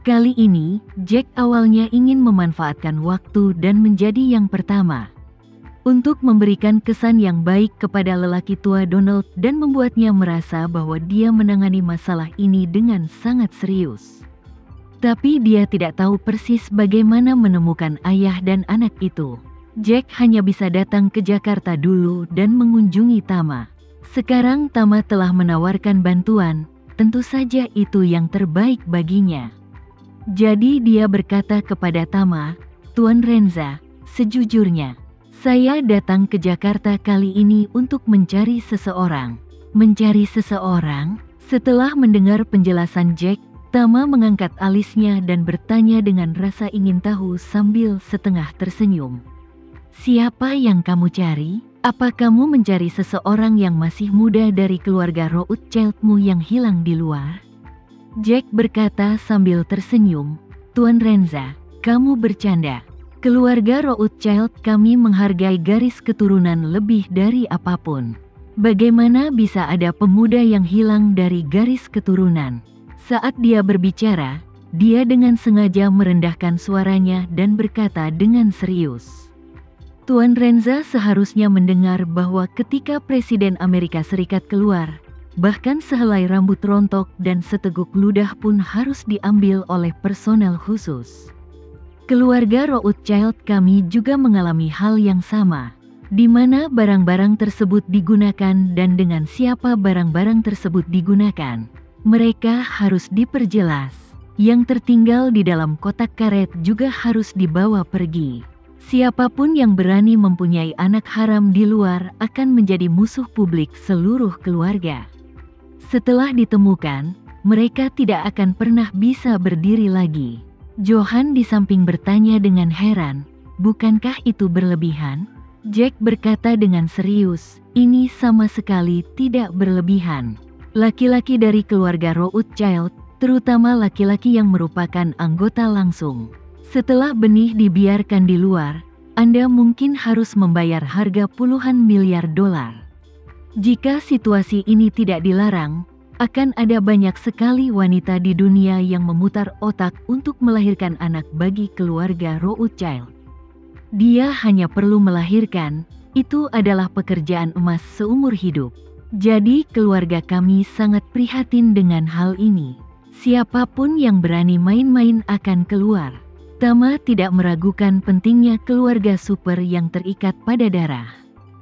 Kali ini, Jack awalnya ingin memanfaatkan waktu dan menjadi yang pertama untuk memberikan kesan yang baik kepada lelaki tua Donald dan membuatnya merasa bahwa dia menangani masalah ini dengan sangat serius. Tapi dia tidak tahu persis bagaimana menemukan ayah dan anak itu. Jack hanya bisa datang ke Jakarta dulu dan mengunjungi Tama. Sekarang Tama telah menawarkan bantuan, tentu saja itu yang terbaik baginya. Jadi dia berkata kepada Tama, "Tuan Renza, sejujurnya, saya datang ke Jakarta kali ini untuk mencari seseorang." Mencari seseorang? Setelah mendengar penjelasan Jack, Tama mengangkat alisnya dan bertanya dengan rasa ingin tahu sambil setengah tersenyum. "Siapa yang kamu cari? Apa kamu mencari seseorang yang masih muda dari keluarga Rothschildmu yang hilang di luar?" Jack berkata sambil tersenyum, "Tuan Renza, kamu bercanda. Keluarga Rothschild kami menghargai garis keturunan lebih dari apapun. Bagaimana bisa ada pemuda yang hilang dari garis keturunan?" Saat dia berbicara, dia dengan sengaja merendahkan suaranya dan berkata dengan serius. Tuan Renza seharusnya mendengar bahwa ketika Presiden Amerika Serikat keluar, bahkan sehelai rambut rontok dan seteguk ludah pun harus diambil oleh personel khusus. Keluarga Rothschild kami juga mengalami hal yang sama, di mana barang-barang tersebut digunakan dan dengan siapa barang-barang tersebut digunakan. Mereka harus diperjelas. Yang tertinggal di dalam kotak karet juga harus dibawa pergi. Siapapun yang berani mempunyai anak haram di luar akan menjadi musuh publik seluruh keluarga. Setelah ditemukan, mereka tidak akan pernah bisa berdiri lagi. Johan di samping bertanya dengan heran, "Bukankah itu berlebihan?" Jack berkata dengan serius, "Ini sama sekali tidak berlebihan. Laki-laki dari keluarga Rothschild, terutama laki-laki yang merupakan anggota langsung. Setelah benih dibiarkan di luar, Anda mungkin harus membayar harga puluhan miliar dolar. Jika situasi ini tidak dilarang, akan ada banyak sekali wanita di dunia yang memutar otak untuk melahirkan anak bagi keluarga Rothschild. Dia hanya perlu melahirkan, itu adalah pekerjaan emas seumur hidup. Jadi keluarga kami sangat prihatin dengan hal ini. Siapapun yang berani main-main akan keluar." Tama tidak meragukan pentingnya keluarga super yang terikat pada darah.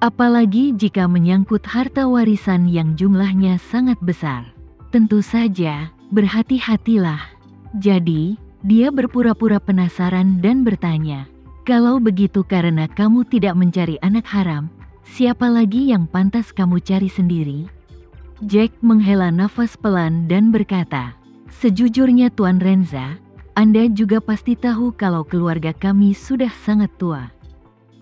Apalagi jika menyangkut harta warisan yang jumlahnya sangat besar. Tentu saja, berhati-hatilah. Jadi, dia berpura-pura penasaran dan bertanya, "Kalau begitu karena kamu tidak mencari anak haram, siapa lagi yang pantas kamu cari sendiri?" Jack menghela nafas pelan dan berkata, "Sejujurnya Tuan Renza, Anda juga pasti tahu kalau keluarga kami sudah sangat tua.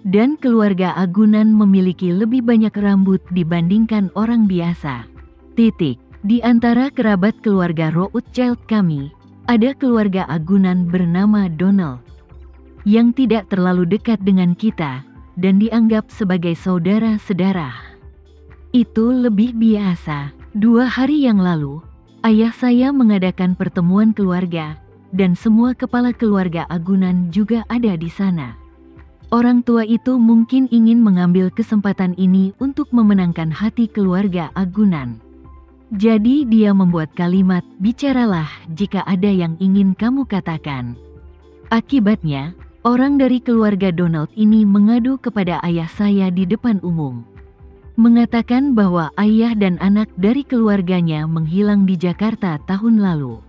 Dan keluarga agunan memiliki lebih banyak rambut dibandingkan orang biasa. Di antara kerabat keluarga Rothschild kami, ada keluarga agunan bernama Donald, yang tidak terlalu dekat dengan kita, dan dianggap sebagai saudara sedarah. Itu lebih biasa. 2 hari yang lalu, ayah saya mengadakan pertemuan keluarga, dan semua kepala keluarga agunan juga ada di sana. Orang tua itu mungkin ingin mengambil kesempatan ini untuk memenangkan hati keluarga agunan. Jadi dia membuat kalimat, 'Bicaralah jika ada yang ingin kamu katakan.' Akibatnya, orang dari keluarga Donald ini mengadu kepada ayah saya di depan umum. Mengatakan bahwa ayah dan anak dari keluarganya menghilang di Jakarta tahun lalu."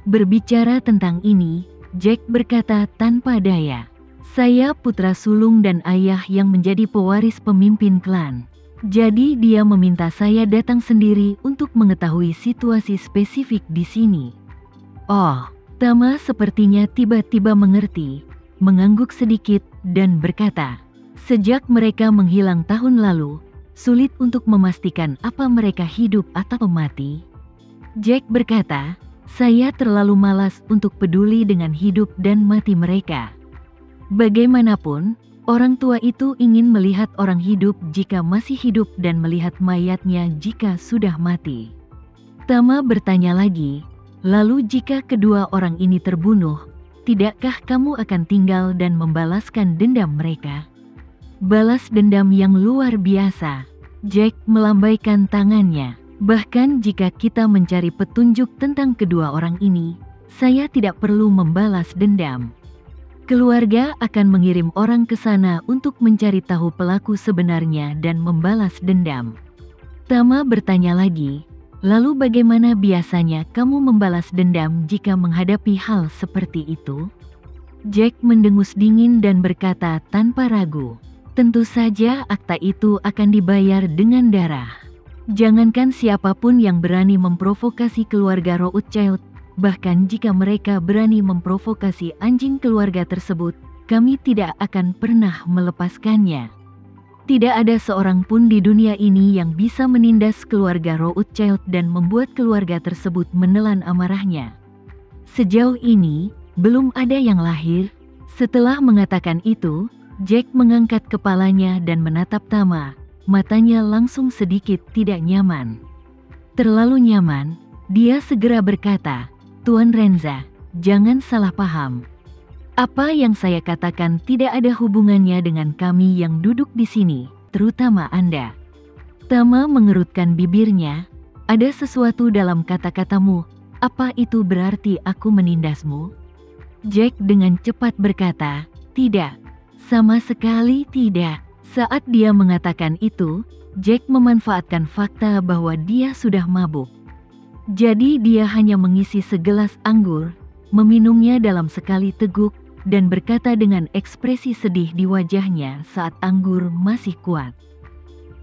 Berbicara tentang ini, Jack berkata tanpa daya, "Saya putra sulung dan ayah yang menjadi pewaris pemimpin klan. Jadi dia meminta saya datang sendiri untuk mengetahui situasi spesifik di sini." Oh, Tama sepertinya tiba-tiba mengerti, mengangguk sedikit, dan berkata, "Sejak mereka menghilang tahun lalu, sulit untuk memastikan apa mereka hidup atau mati." Jack berkata, "Saya terlalu malas untuk peduli dengan hidup dan mati mereka. Bagaimanapun, orang tua itu ingin melihat orang hidup jika masih hidup dan melihat mayatnya jika sudah mati." Tama bertanya lagi, Lalu jika kedua orang ini terbunuh, tidakkah kamu akan tinggal dan membalaskan dendam mereka? Balas dendam yang luar biasa. Jack melambaikan tangannya. Bahkan jika kita mencari petunjuk tentang kedua orang ini, saya tidak perlu membalas dendam. Keluarga akan mengirim orang ke sana untuk mencari tahu pelaku sebenarnya dan membalas dendam. Tama bertanya lagi, lalu bagaimana biasanya kamu membalas dendam jika menghadapi hal seperti itu? Jack mendengus dingin dan berkata tanpa ragu, tentu saja akta itu akan dibayar dengan darah. Jangankan siapapun yang berani memprovokasi keluarga Rothschild, bahkan jika mereka berani memprovokasi anjing keluarga tersebut, kami tidak akan pernah melepaskannya. Tidak ada seorang pun di dunia ini yang bisa menindas keluarga Rothschild dan membuat keluarga tersebut menelan amarahnya. Sejauh ini, belum ada yang lahir. Setelah mengatakan itu, Jack mengangkat kepalanya dan menatap Tama. Matanya langsung sedikit tidak nyaman. Terlalu nyaman, dia segera berkata, Tuan Renza, jangan salah paham. Apa yang saya katakan tidak ada hubungannya dengan kami yang duduk di sini, terutama Anda. Tama mengerutkan bibirnya. Ada sesuatu dalam kata-katamu. Apa itu berarti aku menindasmu? Jack dengan cepat berkata, tidak. Sama sekali tidak. Saat dia mengatakan itu, Jack memanfaatkan fakta bahwa dia sudah mabuk. Jadi dia hanya mengisi segelas anggur, meminumnya dalam sekali teguk, dan berkata dengan ekspresi sedih di wajahnya saat anggur masih kuat.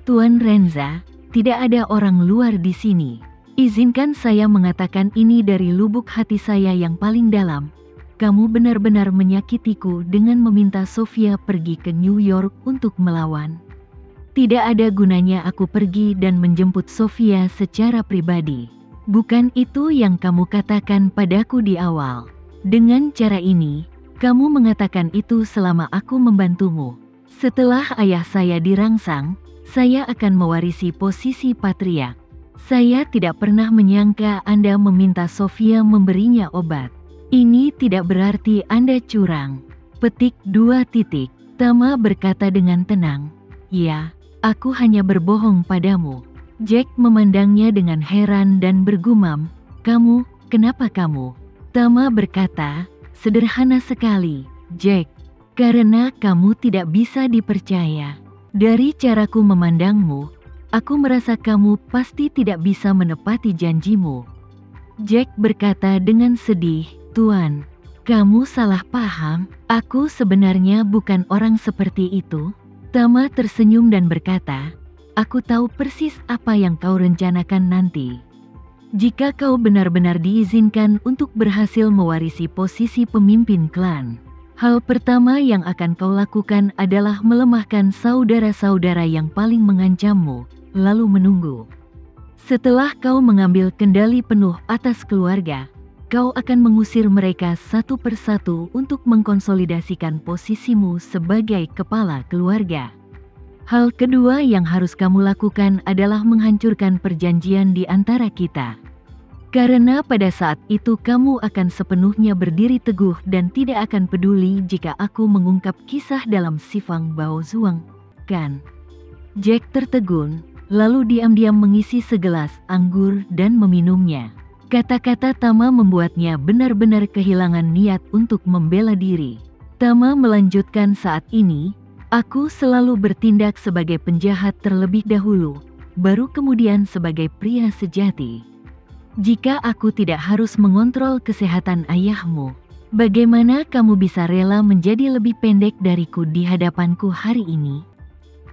Tuan Renza, tidak ada orang luar di sini. Izinkan saya mengatakan ini dari lubuk hati saya yang paling dalam. Kamu benar-benar menyakitiku dengan meminta Sofia pergi ke New York untuk melawan. Tidak ada gunanya aku pergi dan menjemput Sofia secara pribadi. Bukan itu yang kamu katakan padaku di awal. Dengan cara ini, kamu mengatakan itu selama aku membantumu. Setelah ayah saya dirangsang, saya akan mewarisi posisi patriark. Saya tidak pernah menyangka Anda meminta Sofia memberinya obat. Ini tidak berarti Anda curang. Petik 2. Tama berkata dengan tenang. Ya, aku hanya berbohong padamu. Jack memandangnya dengan heran dan bergumam, kamu, kenapa kamu? Tama berkata, sederhana sekali, Jack. Karena kamu tidak bisa dipercaya. Dari caraku memandangmu, aku merasa kamu pasti tidak bisa menepati janjimu. Jack berkata dengan sedih, Tuan, kamu salah paham, aku sebenarnya bukan orang seperti itu. Tama tersenyum dan berkata, aku tahu persis apa yang kau rencanakan nanti. Jika kau benar-benar diizinkan untuk berhasil mewarisi posisi pemimpin klan, hal pertama yang akan kau lakukan adalah melemahkan saudara-saudara yang paling mengancammu, lalu menunggu. Setelah kau mengambil kendali penuh atas keluarga, kau akan mengusir mereka satu persatu untuk mengkonsolidasikan posisimu sebagai kepala keluarga. Hal kedua yang harus kamu lakukan adalah menghancurkan perjanjian di antara kita. Karena pada saat itu kamu akan sepenuhnya berdiri teguh dan tidak akan peduli jika aku mengungkap kisah dalam Sifang Bao Zuang, kan? Jack tertegun, lalu diam-diam mengisi segelas anggur dan meminumnya. Kata-kata Tama membuatnya benar-benar kehilangan niat untuk membela diri. Tama melanjutkan saat ini, aku selalu bertindak sebagai penjahat terlebih dahulu, baru kemudian sebagai pria sejati. Jika aku tidak harus mengontrol kesehatan ayahmu, bagaimana kamu bisa rela menjadi lebih pendek dariku di hadapanku hari ini?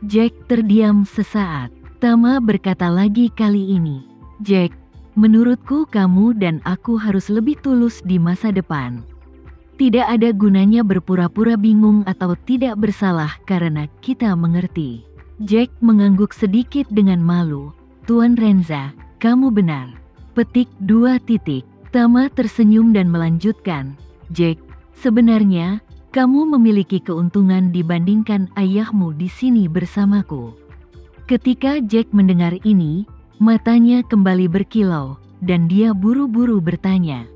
Jack terdiam sesaat. Tama berkata lagi kali ini, Jack, menurutku kamu dan aku harus lebih tulus di masa depan. Tidak ada gunanya berpura-pura bingung atau tidak bersalah karena kita mengerti. Jack mengangguk sedikit dengan malu. Tuan Renza, kamu benar. Petik 2. Tama tersenyum dan melanjutkan. Jack, sebenarnya, kamu memiliki keuntungan dibandingkan ayahmu di sini bersamaku. Ketika Jack mendengar ini, matanya kembali berkilau. dan dia buru-buru bertanya.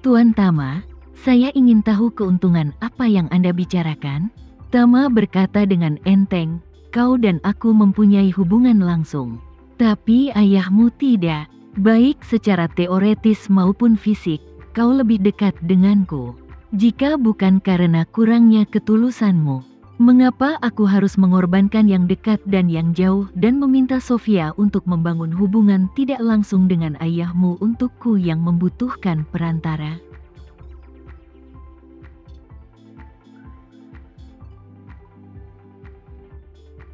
Tuan Tama, saya ingin tahu keuntungan apa yang Anda bicarakan? Tama berkata dengan enteng, kau dan aku mempunyai hubungan langsung. Tapi ayahmu tidak. Baik secara teoretis maupun fisik, kau lebih dekat denganku. Jika bukan karena kurangnya ketulusanmu, mengapa aku harus mengorbankan yang dekat dan yang jauh dan meminta Sofia untuk membangun hubungan tidak langsung dengan ayahmu untukku yang membutuhkan perantara?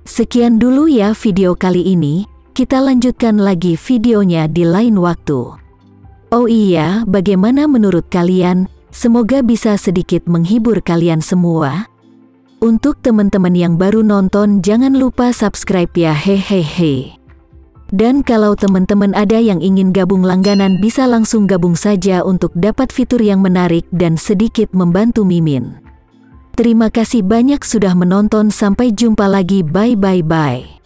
Sekian dulu ya video kali ini, kita lanjutkan lagi videonya di lain waktu. Oh iya, bagaimana menurut kalian? Semoga bisa sedikit menghibur kalian semua. Untuk teman-teman yang baru nonton, jangan lupa subscribe ya, hehehe. Dan kalau teman-teman ada yang ingin gabung langganan, bisa langsung gabung saja untuk dapat fitur yang menarik dan sedikit membantu Mimin. Terima kasih banyak sudah menonton, sampai jumpa lagi, bye.